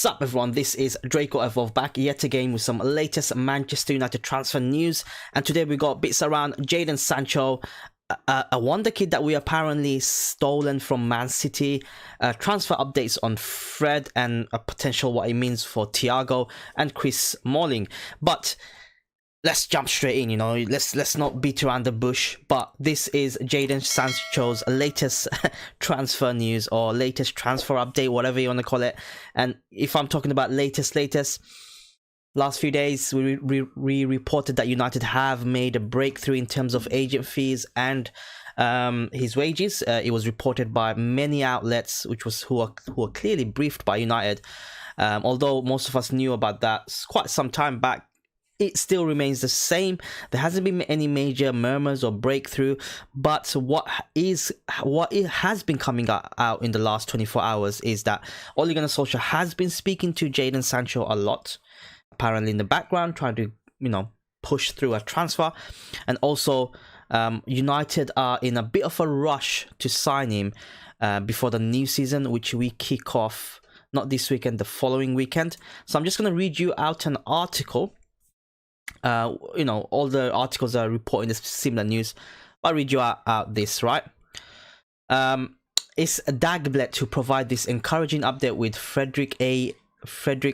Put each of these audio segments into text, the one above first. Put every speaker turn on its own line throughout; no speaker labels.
Sup everyone, this is Draco Evolve back yet again with some latest Manchester United transfer news, and today we got bits around Jadon Sancho, a wonder kid that we apparently stolen from Man City, transfer updates on Fred and a potential what it means for Thiago and Chris Smalling. But let's jump straight in, let's not beat around the bush. But this is Jadon Sancho's latest transfer news, or latest transfer update, whatever you want to call it. And if I'm talking about latest, last few days we reported that United have made a breakthrough in terms of agent fees and his wages. It was reported by many outlets, who are clearly briefed by United. Although most of us knew about that quite some time back, it still remains the same. There hasn't been any major murmurs or breakthrough, but what it has been coming out in the last 24 hours is that Ole Gunnar Solskjaer has been speaking to Jadon Sancho a lot, apparently in the background, trying to push through a transfer. And also United are in a bit of a rush to sign him before the new season, which we kick off not this weekend, the following weekend. So I'm just going to read you out an article. All the articles are reporting this similar news. I'll read you out this, right? It's Dagblatt who provide this encouraging update, with Frederick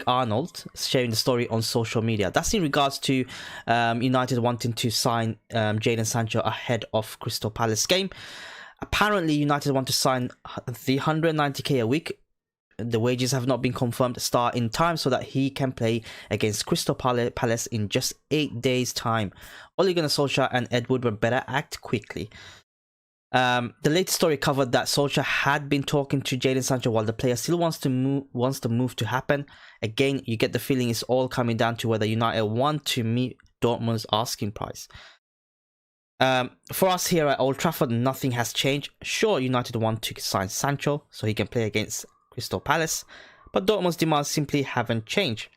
Arnold sharing the story on social media. That's in regards to United wanting to sign Jadon Sancho ahead of Crystal Palace game. Apparently United want to sign the 190k a week. The wages have not been confirmed, start in time so that he can play against Crystal Palace in just 8 days time. Ole Gunnar Solskjaer and Ed Woodward better act quickly. The latest story covered that Solskjaer had been talking to Jadon Sancho while the player still wants the move to happen. Again, you get the feeling it's all coming down to whether United want to meet Dortmund's asking price. For us here at Old Trafford, nothing has changed. Sure, United want to sign Sancho so he can play against Crystal Palace, but Dortmund's demands simply haven't changed.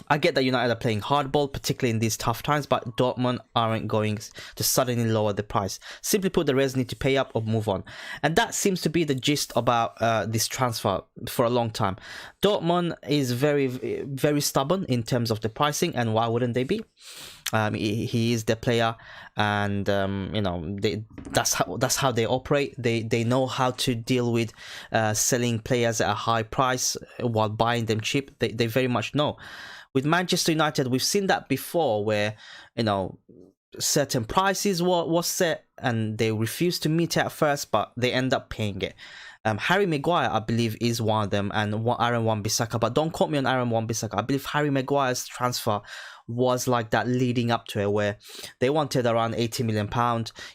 I get that United are playing hardball, particularly in these tough times, but Dortmund aren't going to suddenly lower the price. Simply put, the Reds need to pay up or move on. And that seems to be the gist about this transfer for a long time. Dortmund is very, very stubborn in terms of the pricing, and why wouldn't they be? He is their player, and that's how they operate. They know how to deal with selling players at a high price while buying them cheap. They very much know. With Manchester United, we've seen that before, where certain prices was set and they refused to meet it at first, but they end up paying it. Harry Maguire, I believe, is one of them, and Aaron Wan-Bissaka. But don't quote me on Aaron Wan-Bissaka. I believe Harry Maguire's transfer was like that leading up to it, where they wanted around £80 million.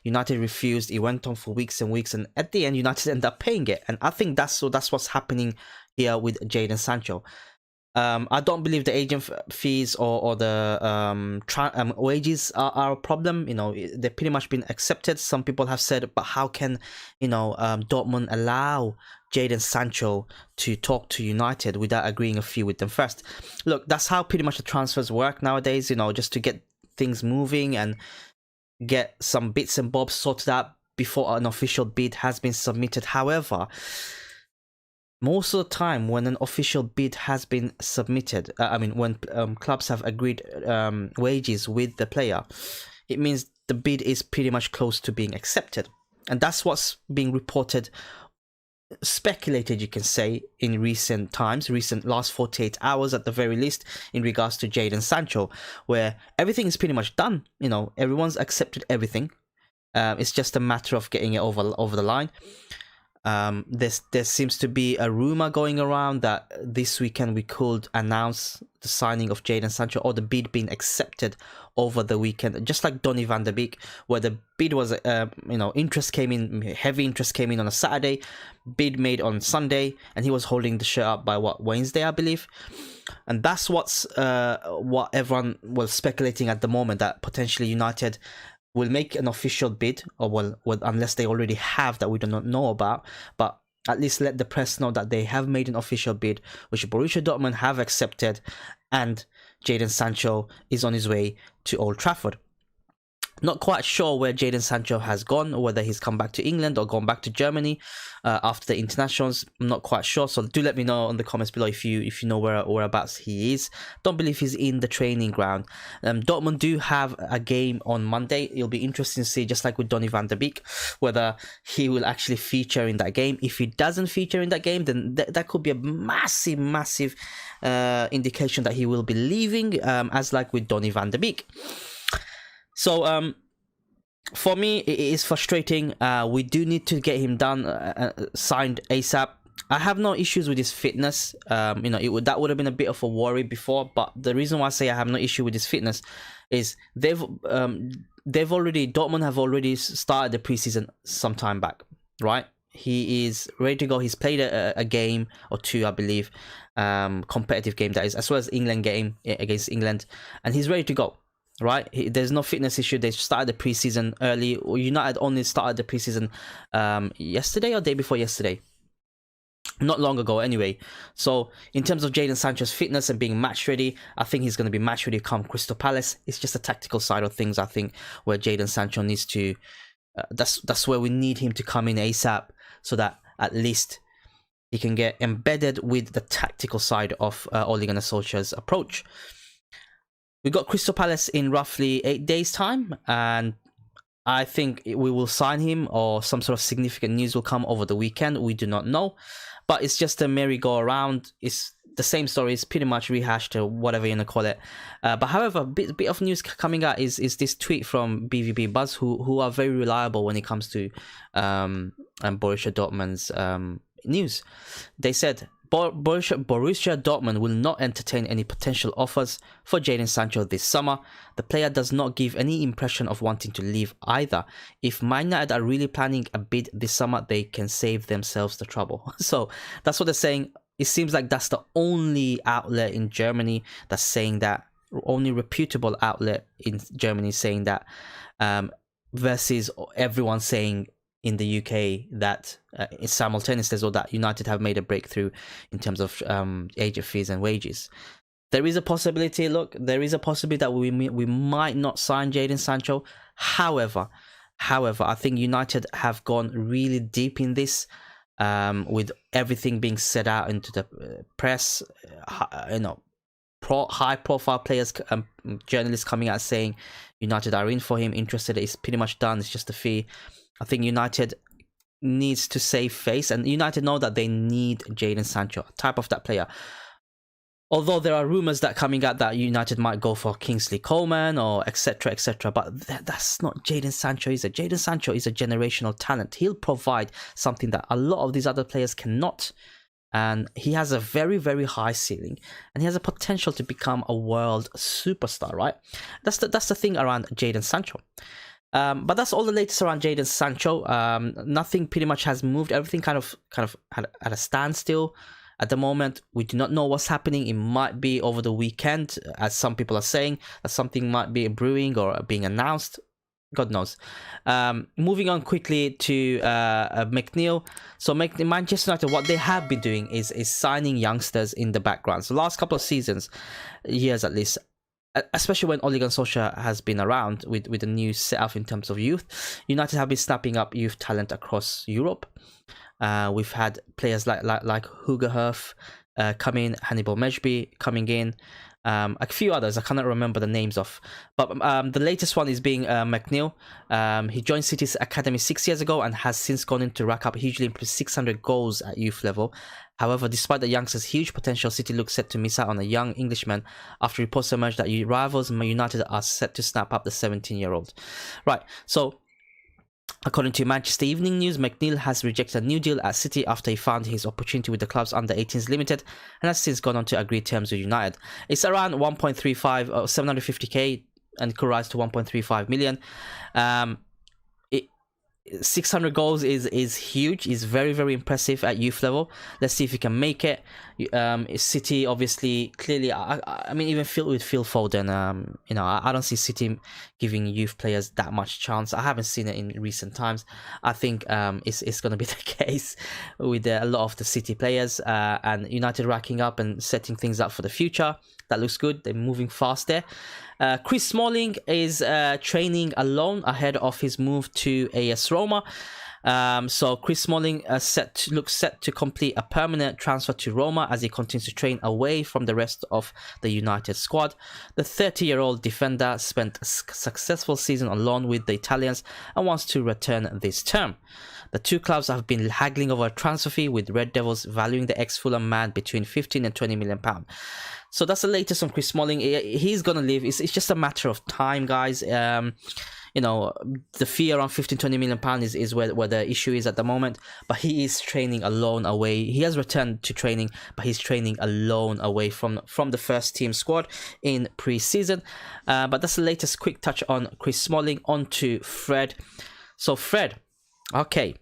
United refused. It went on for weeks and weeks, and at the end, United ended up paying it. And I think that's what's happening here with Jadon Sancho. I don't believe the agent fees or the wages are a problem. They've pretty much been accepted. Some people have said, but how can Dortmund allow Jadon Sancho to talk to United without agreeing a fee with them first? Look, that's how pretty much the transfers work nowadays, just to get things moving and get some bits and bobs sorted out before an official bid has been submitted. However, most of the time when an official bid has been submitted, when clubs have agreed wages with the player, it means the bid is pretty much close to being accepted. And that's what's being reported, speculated, you can say, in recent times, last 48 hours at the very least, in regards to Jadon Sancho, where everything is pretty much done. Everyone's accepted everything. It's just a matter of getting it over the line. There seems to be a rumor going around that this weekend we could announce the signing of Jadon Sancho, or the bid being accepted over the weekend, just like Donny van der Beek, where the bid was heavy interest came in on a Saturday, bid made on Sunday, and he was holding the shirt up by Wednesday, I believe. And that's what everyone was speculating at the moment, that potentially United will make an official bid, or well, unless they already have, that we do not know about, but at least let the press know that they have made an official bid, which Borussia Dortmund have accepted, and Jadon Sancho is on his way to Old Trafford. Not quite sure where Jadon Sancho has gone, or whether he's come back to England or gone back to Germany after the internationals. I'm not quite sure, so do let me know in the comments below if you know whereabouts he is. Don't believe he's in the training ground. Dortmund do have a game on Monday. It'll be interesting to see, just like with Donny van der Beek, whether he will actually feature in that game. If he doesn't feature in that game, then that could be a massive indication that he will be leaving, as like with Donny van der Beek. So for me, it is frustrating. We do need to get him done, signed ASAP. I have no issues with his fitness. You know, that would have been a bit of a worry before, but the reason why I say I have no issue with his fitness is Dortmund have already started the preseason some time back, right? He is ready to go. He's played a game or two, I believe, competitive game, that is, as well as England game against England, and he's ready to go. Right, there's no fitness issue. They started the preseason early. United only started the preseason yesterday or day before yesterday, not long ago anyway. So in terms of Jadon Sancho's fitness and being match ready, I think he's going to be match ready come Crystal Palace. It's just a tactical side of things, I think, where Jadon Sancho needs to that's where we need him to come in ASAP, so that at least he can get embedded with the tactical side of Ole Gunnar Solskjaer's approach. We got Crystal Palace in roughly 8 days' time, and I think we will sign him, or some sort of significant news will come over the weekend. We do not know, but it's just a merry-go-round. It's the same story. It's pretty much rehashed, or whatever you want to call it. But however, a bit of news coming out is this tweet from BVB Buzz, who are very reliable when it comes to Borussia Dortmund's news. They said, Borussia Dortmund will not entertain any potential offers for Jadon Sancho this summer. The player does not give any impression of wanting to leave either. If Man Utd are really planning a bid this summer, they can save themselves the trouble. So that's what they're saying. It seems like that's the only outlet in Germany that's saying that, only reputable outlet in Germany saying that, versus everyone saying in the UK that it's simultaneous as well, that United have made a breakthrough in terms of agent fees and wages. There is a possibility, look, there is a possibility that we might not sign Jadon Sancho. However, I think United have gone really deep in this, with everything being set out into the press, you know, high profile players, journalists coming out saying United are in for him, interested. It's pretty much done, it's just a fee. I think United needs to save face, and United know that they need Jadon Sancho, type of that player. Although there are rumours that coming out that United might go for Kingsley Coman or etc, but that's not Jadon Sancho. Jadon Sancho is a generational talent. He'll provide something that a lot of these other players cannot, and he has a very high ceiling, and he has a potential to become a world superstar. Right? That's the thing around Jadon Sancho. But that's all the latest around Jadon Sancho. Nothing pretty much has moved. Everything kind of at a standstill at the moment. We do not know what's happening. It might be over the weekend, as some people are saying, that something might be brewing or being announced. God knows. Moving on quickly to McNeil. So Manchester United, what they have been doing is signing youngsters in the background. So last couple of seasons, years at least, especially when Ole Gunnar Solskjaer has been around with the new setup in terms of youth, United have been snapping up youth talent across Europe. We've had players like Hugo Herf come in, Hannibal Mejbri coming in, a few others I cannot remember the names of, but the latest one is being McNeil. He joined City's academy 6 years ago and has since gone in to rack up hugely impressive 600 goals at youth level. However, despite the youngster's huge potential, City looks set to miss out on a young Englishman after reports emerged that rivals United are set to snap up the 17-year-old. Right, so according to Manchester Evening News, McNeil has rejected a new deal at City after he found his opportunity with the club's under-18s limited, and has since gone on to agree terms with United. It's around 1.35 or 750k, and could rise to 1.35 million. 600 goals is huge. Is very impressive at youth level. Let's see if he can make it. City obviously clearly, I mean, even with Phil Foden, you know, I don't see City giving youth players that much chance. I haven't seen it in recent times. I think it's going to be the case with a lot of the City players, and United racking up and setting things up for the future. That looks good. They're moving fast there. Chris Smalling is training alone ahead of his move to AS Roma. So Chris Smalling looks set to complete a permanent transfer to Roma as he continues to train away from the rest of the United squad. The 30-year-old defender spent a successful season on loan with the Italians and wants to return this term. The two clubs have been haggling over a transfer fee, with Red Devils valuing the ex-Fulham man between 15 and 20 million pounds. So that's the latest on Chris Smalling. He's gonna leave. It's just a matter of time, guys. You know, the fee around 15-20 million pounds is where the issue is at the moment. But he is training alone away. He has returned to training, but he's training alone away from the first team squad in pre-season. But that's the latest quick touch on Chris Smalling. On to Fred. So Fred, okay.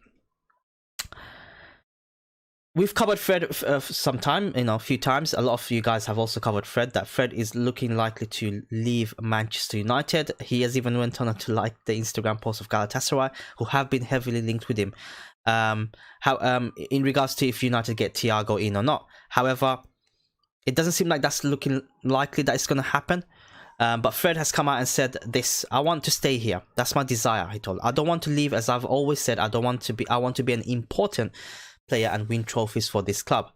We've covered Fred some time, a few times. A lot of you guys have also covered Fred, that Fred is looking likely to leave Manchester United. He has even went on to like the Instagram post of Galatasaray, who have been heavily linked with him. In regards to if United get Thiago in or not. However, it doesn't seem like that's looking likely that it's going to happen. But Fred has come out and said this: I want to stay here. That's my desire, he told. I don't want to leave, as I've always said. I want to be an important player and win trophies for this club.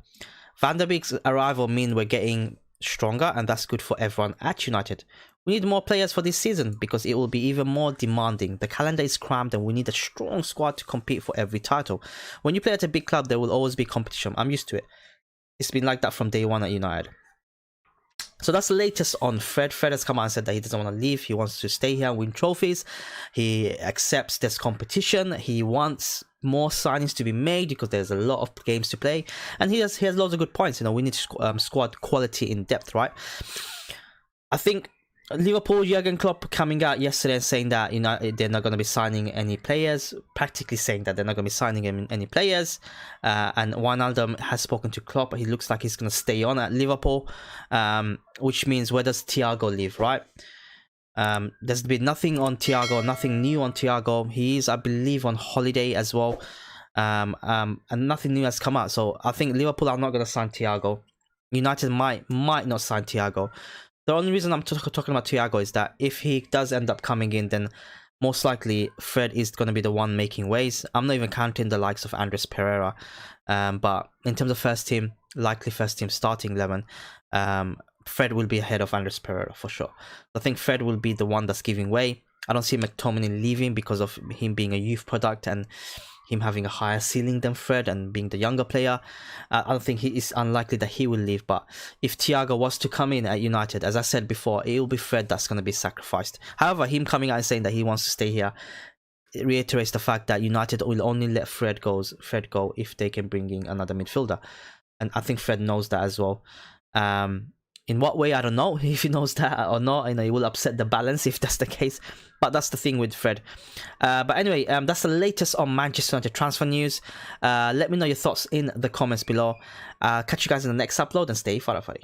Van der Beek's arrival means we're getting stronger, and that's good for everyone at United. We need more players for this season because it will be even more demanding. The calendar is crammed and we need a strong squad to compete for every title. When you play at a big club, there will always be competition. I'm used to it. It's been like that from day one at United. So that's the latest on Fred. Fred has come out and said that he doesn't want to leave. He wants to stay here and win trophies. He accepts this competition. He wants more signings to be made because there's a lot of games to play. And he has loads of good points. We need squad quality in depth, right? I think Liverpool, Jurgen Klopp coming out yesterday and saying that they're not going to be signing any players, practically saying that they're not going to be signing any players. And Wijnaldum has spoken to Klopp. He looks like he's going to stay on at Liverpool, which means where does Thiago live, right? There's been nothing on Thiago, nothing new on Thiago. He is, I believe, on holiday as well, and nothing new has come out. So I think Liverpool are not going to sign Thiago. United might not sign Thiago. The only reason I'm talking about Thiago is that if he does end up coming in, then most likely Fred is going to be the one making waves. I'm not even counting the likes of Andres Pereira. But in terms of first team, likely first team starting 11, Fred will be ahead of Andres Pereira for sure. I think Fred will be the one that's giving way. I don't see McTominay leaving because of him being a youth product and him having a higher ceiling than Fred and being the younger player. I don't think it's unlikely that he will leave. But if Thiago was to come in at United, as I said before, it will be Fred that's going to be sacrificed. However, him coming out and saying that he wants to stay here, it reiterates the fact that United will only let Fred go if they can bring in another midfielder. And I think Fred knows that as well. In what way, I don't know if he knows that or not. It will upset the balance if that's the case. But that's the thing with Fred. But anyway, that's the latest on Manchester United transfer news. Let me know your thoughts in the comments below. Catch you guys in the next upload and stay farafari.